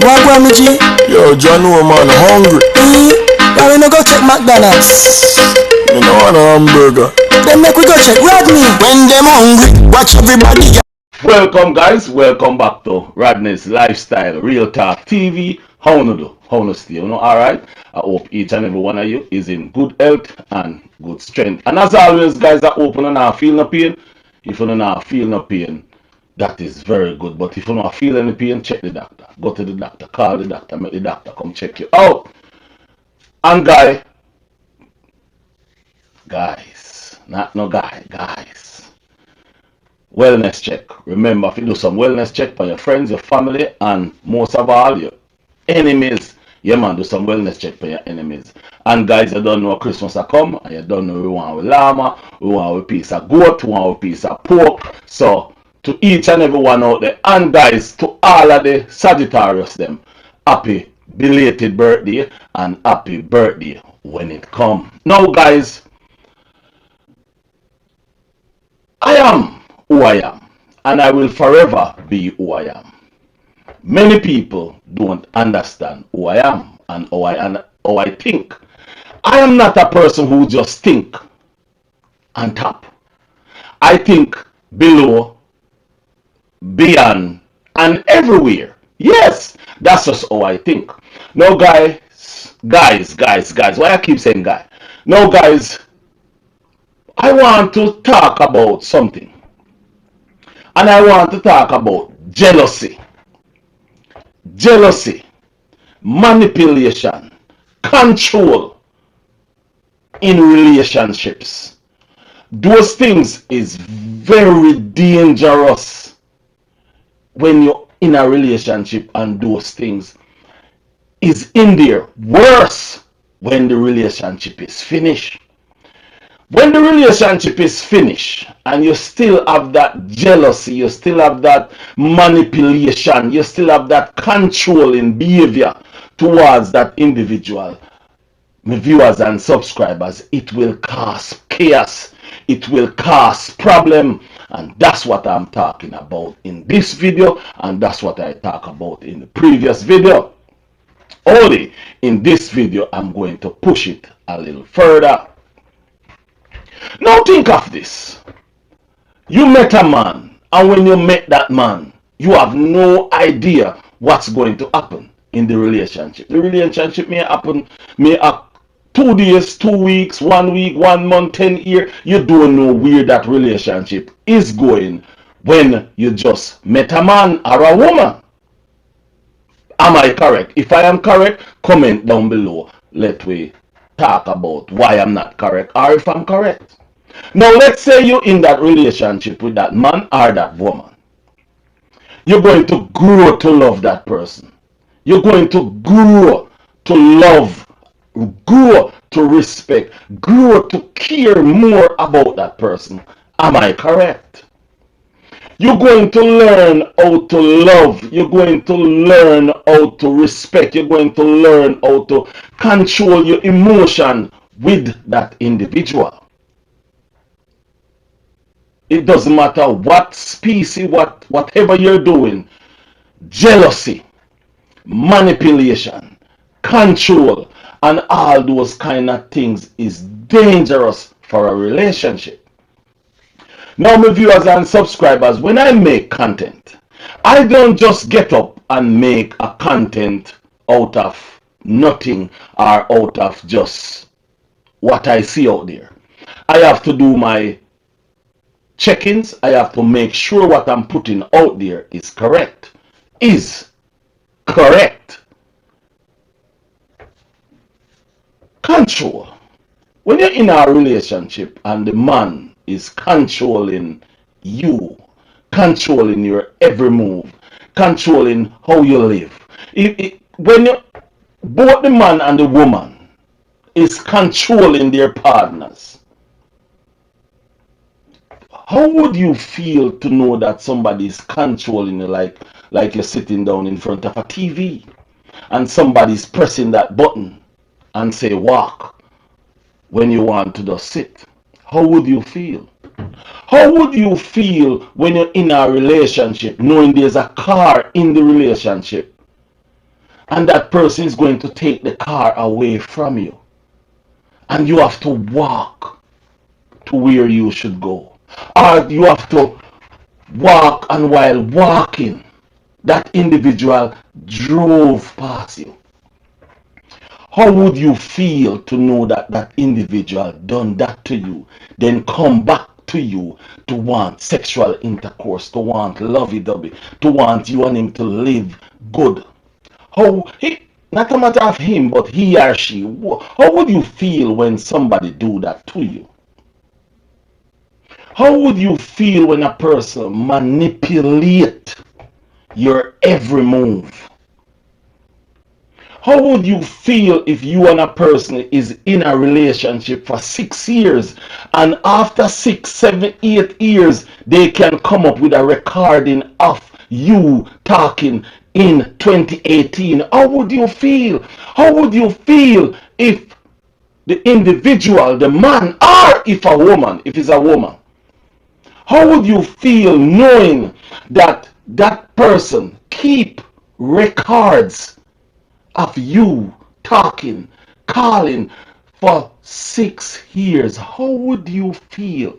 What go me G? Yo, John, no man, hungry. Why we no go check McDonald's? Me no want a hamburger. Then make we go check Rodney. When them hungry, watch everybody. Welcome guys, welcome back to Rodney's Lifestyle Real Talk TV. How you do? How you stay? You know, alright? I hope each and every one of you is in good health and good strength. And as always, guys, I hope you not feel no pain. If you not feel no pain, that is very good. But if you not feel any pain, check the doctor. Go to the doctor, call the doctor, make the doctor come check you out. And guys, not no guys. Wellness check. Remember, if you do some wellness check for your friends, your family, and most of all, your enemies. Yeah, man, do some wellness check for your enemies. And guys, you don't know Christmas will come, and you don't know we want a llama, we want a piece of goat, we want a piece of pork. So, to each and every one out there, and guys, to all of the Sagittarius, them, happy belated birthday, and happy birthday when it come. Now, guys, I am who I am, and I will forever be who I am. Many people don't understand who I am and how I think. I am not a person who just think on top. I think below, beyond, and everywhere. Yes, that's just how I think. Now, guys, why I keep saying guy? Now, guys, I want to talk about something. And I want to talk about jealousy, manipulation, control in relationships. Those things is very dangerous when you're in a relationship, and those things is in there. Worse when the relationship is finished. When the relationship is finished and you still have that jealousy, you still have that manipulation, you still have that controlling behavior towards that individual, my viewers and subscribers, it will cause chaos, it will cause problem, and that's what I'm talking about in this video, and that's what I talked about in the previous video. Only in this video I'm going to push it a little further. Now think of this. You met a man, and when you met that man, you have no idea what's going to happen in the relationship. The relationship may happen, 2 days, 2 weeks, 1 week, 1 month, 10 years. You don't know where that relationship is going when you just met a man or a woman. Am I correct? If I am correct, comment down below. Let me talk about why I'm not correct, or if I'm correct. Now, let's say you're in that relationship with that man or that woman. You're going to grow to love that person. You're going to grow to love, grow to respect, grow to care more about that person. Am I correct? You're going to learn how to love. You're going to learn how to respect. You're going to learn how to control your emotion with that individual. It doesn't matter what species, whatever you're doing. Jealousy, manipulation, control, and all those kind of things is dangerous for a relationship. Now, my viewers and subscribers, when I make content, I don't just get up and make a content out of nothing or out of just what I see out there. I have to do my check-ins. I have to make sure what I'm putting out there is correct. Control. When you're in a relationship and the man is controlling you, controlling your every move, controlling how you live. When both the man and the woman is controlling their partners, how would you feel to know that somebody is controlling you, like you're sitting down in front of a TV and somebody's pressing that button and say walk when you want to just sit? How would you feel? How would you feel when you're in a relationship knowing there's a car in the relationship and that person is going to take the car away from you, and you have to walk to where you should go, or you have to walk, and while walking, that individual drove past you. How would you feel to know that that individual done that to you, then come back to you to want sexual intercourse, to want lovey-dovey, to want you and him to live good? How he, not a matter of him, but he or she, how would you feel when somebody do that to you? How would you feel when a person manipulate your every move? How would you feel if you and a person is in a relationship for 6 years, and after 6, 7, 8 years they can come up with a recording of you talking in 2018? How would you feel? How would you feel if the individual, the man, or if a woman, if it's a woman, how would you feel knowing that that person keep records of you talking, calling for 6 years? How would you feel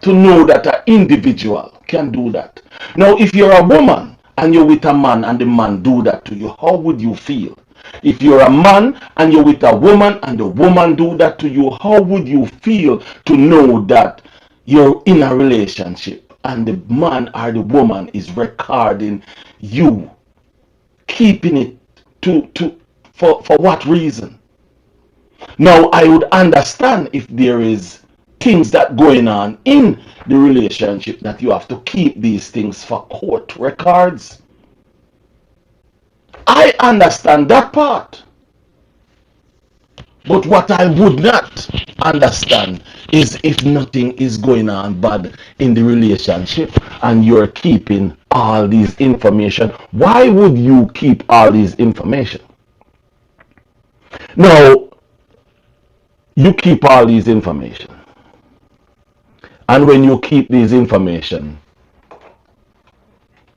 to know that an individual can do that? Now, if you're a woman and you're with a man and the man do that to you, how would you feel? If you're a man and you're with a woman and the woman do that to you, how would you feel to know that you're in a relationship and the man or the woman is recording you, keeping it for what reason? Now, I would understand if there is things that going on in the relationship that you have to keep these things for court records. I understand that part. But what I would not understand is if nothing is going on bad in the relationship and you're keeping all these information. Why would you keep all these information? Now, you keep all these information. And when you keep these information,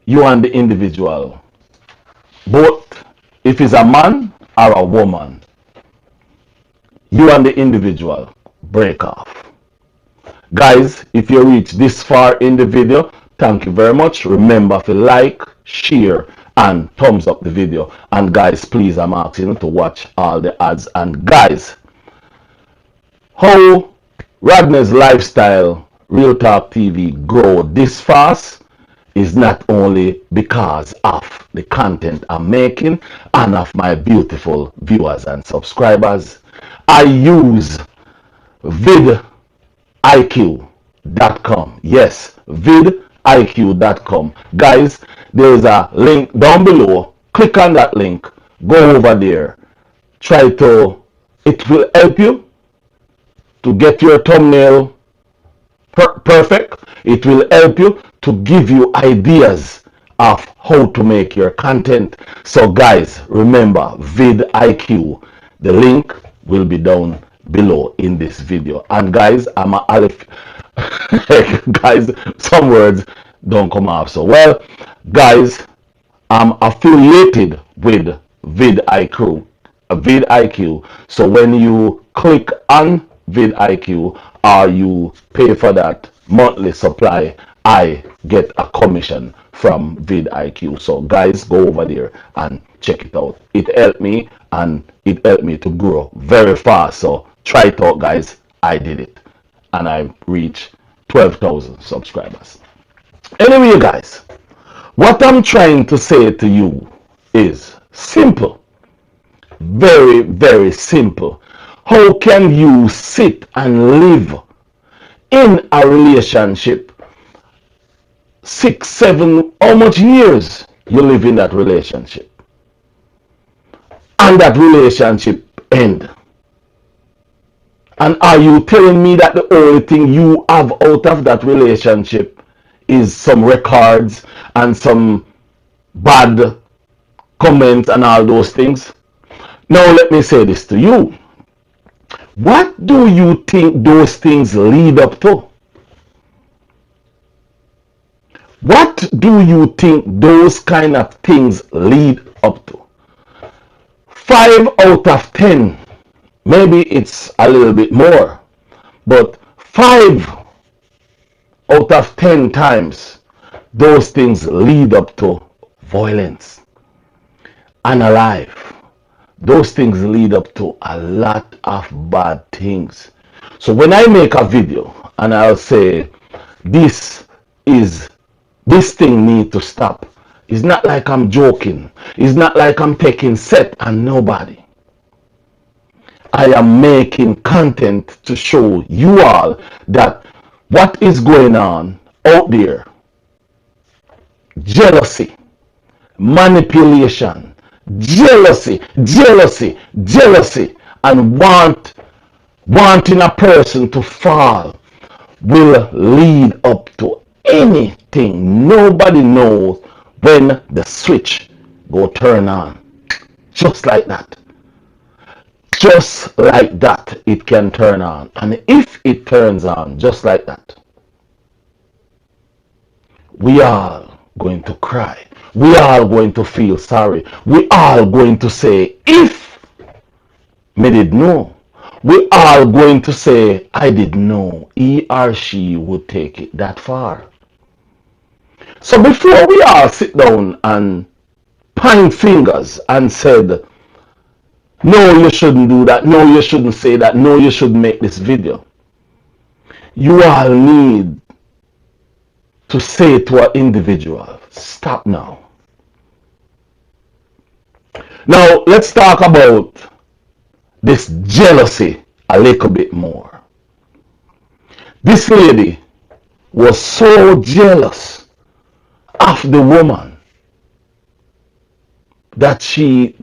you and the individual, both if it's a man or a woman, you and the individual break off. Guys, if you reach this far in the video, thank you very much. Remember to like, share, and thumbs up the video. And guys, please, I'm asking you to watch all the ads. And guys, how Rodney's Lifestyle Real Talk TV grow this fast is not only because of the content I'm making and of my beautiful viewers and subscribers. I use vidIQ.com. Yes, vidIQ.com. Guys, there's a link down below. Click on that link. Go over there. It will help you to get your thumbnail perfect. It will help you to give you ideas of how to make your content. So guys, remember vidIQ. The link will be down below in this video. And guys, I'm a Aleph. Guys, some words don't come off so well. Guys, I'm affiliated with vidIQ. vidIQ. So when you click on vidIQ or you pay for that monthly supply, I get a commission from vidIQ. So guys, go over there and check it out. It helped me and it helped me to grow very fast. So try it out, guys. I did it and I reached 12,000 subscribers. Anyway, guys, what I'm trying to say to you is simple. Very, very simple. How can you sit and live in a relationship 6, 7, how much years you live in that relationship and that relationship end? And are you telling me that the only thing you have out of that relationship is some records and some bad comments and all those things? Now let me say this to you. What do you think those things lead up to? What do you think those kind of things lead up to? 5 out of 10, maybe it's a little bit more, but 5 out of 10 times those things lead up to violence. And alive, those things lead up to a lot of bad things. So when I make a video and I'll say this is this thing need to stop, it's not like I'm joking. It's not like I'm taking set on nobody. I am making content to show you all that what is going on out there, jealousy, manipulation, jealousy, and wanting a person to fall will lead up to anything. Nobody knows when the switch go turn on. Just like that. Just like that, it can turn on. And if it turns on just like that, we are going to cry. We are going to feel sorry. We are going to say, if me did know. We are going to say, I did know he or she would take it that far. So before we all sit down and point fingers and said, no, you shouldn't do that. No, you shouldn't say that. No, you shouldn't make this video. You all need to say to an individual, stop now. Now, let's talk about this jealousy a little bit more. This lady was so jealous of the woman that she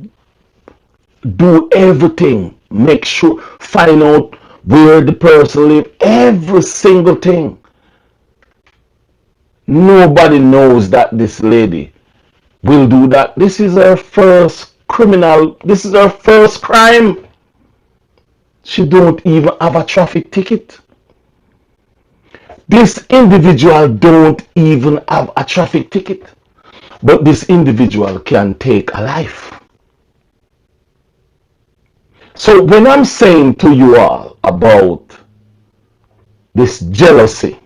do everything, make sure, find out where the person live, every single thing. Nobody knows that this lady will do that. This is her first criminal. This is her first crime. She don't even have a traffic ticket. This individual don't even have a traffic ticket. But this individual can take a life. So when I'm saying to you all about this jealousy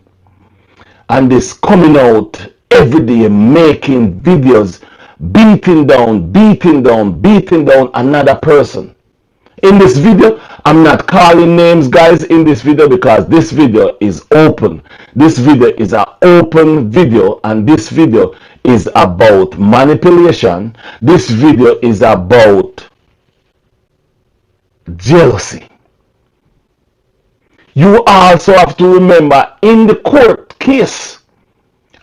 and this coming out every day making videos, beating down another person. In this video, I'm not calling names, guys, in this video, because this video is open. This video is an open video, and this video is about manipulation. This video is about jealousy. You also have to remember, in the court case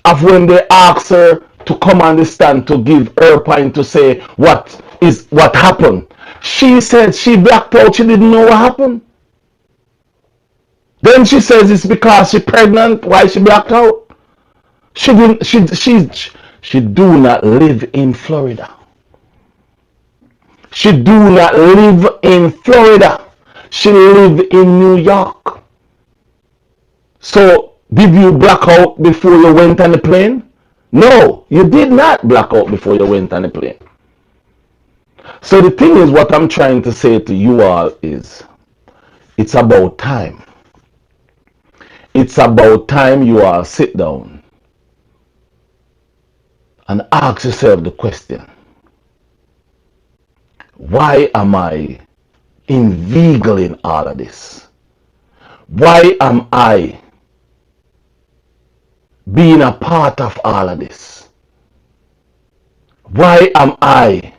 of when they asked her to come on the stand to give her point to say what happened, she said she blacked out. She didn't know what happened. Then she says it's because she's pregnant. Why she blacked out? She didn't. She do not live in Florida. She do not live in Florida. She live in New York. So did you black out before you went on the plane? No, you did not black out before you went on the plane. So the thing is, what I'm trying to say to you all is, it's about time. It's about time you all sit down and ask yourself the question, why am I inveigling all of this? Why am I being a part of all of this? Why am I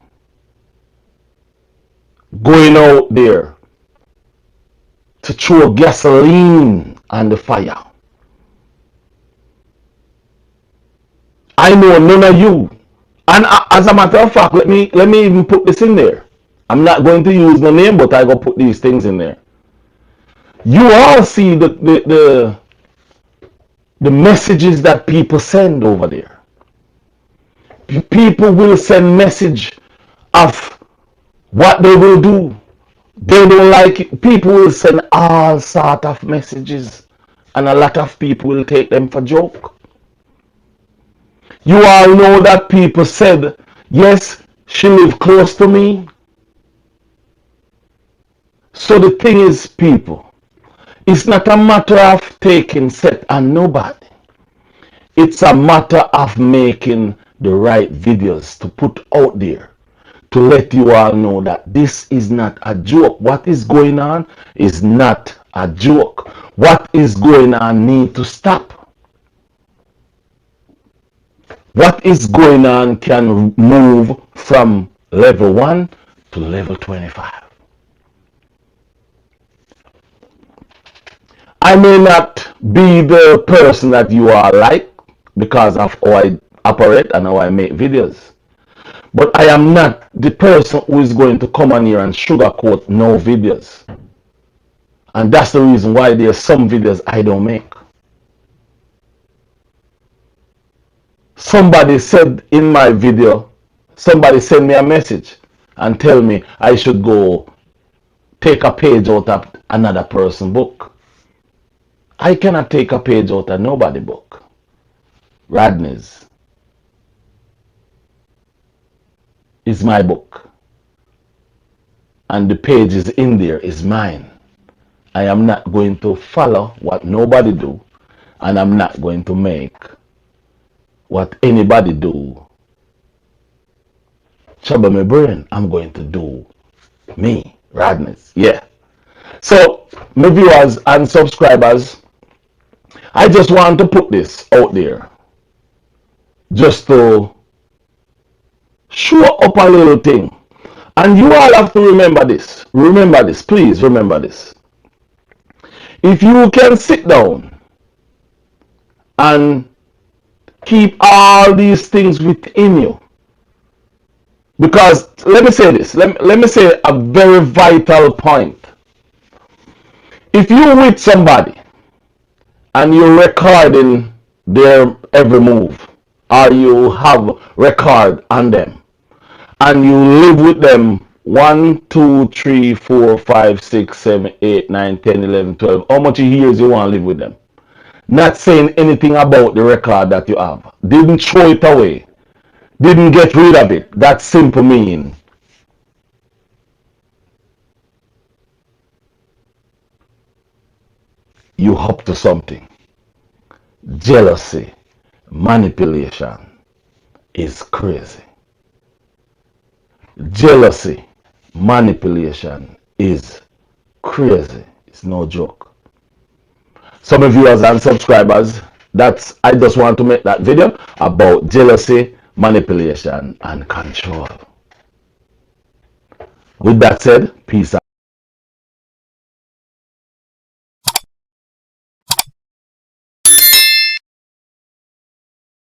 going out there to throw gasoline on the fire? I know none of you, and as a matter of fact, let me even put this in there. I'm not going to use the name, but I go put these things in there. You all see the messages that people send over there. People will send message of what they will do. They don't like it. People will send all sort of messages, and a lot of people will take them for joke. You all know that people said, yes, she lived close to me. So the thing is, people, it's not a matter of taking set on nobody. It's a matter of making the right videos to put out there to let you all know that this is not a joke. What is going on is not a joke. What is going on need to stop. What is going on can move from level 1 to level 25. I may not be the person that you are like because of how I operate and how I make videos. But I am not the person who is going to come on here and sugarcoat no videos. And that's the reason why there's some videos I don't make. Somebody said in my video, somebody sent me a message and tell me I should go take a page out of another person's book. I cannot take a page out of nobody's book. Rodney's is my book. And the page is in there is mine. I am not going to follow what nobody do, and I'm not going to make what anybody do trouble my brain. I'm going to do me, Rodney's. Yeah. So, my viewers and subscribers, I just want to put this out there just to show up a little thing. And you all have to remember this. Remember this. Please remember this. If you can sit down and keep all these things within you, because let me say this, let me say a very vital point. If you're with somebody and you're recording their every move, or you have record on them, and you live with them 1, 2, 3, 4, 5, 6, 7, 8, 9, 10, 11, 12, how much years you want to live with them? Not saying anything about the record that you have. Didn't throw it away. Didn't get rid of it. That simple mean you up to something. Jealousy, manipulation is crazy. Jealousy, manipulation is crazy. It's no joke. Some viewers and subscribers, that's I just want to make that video about jealousy, manipulation, and control. With that said, peace out.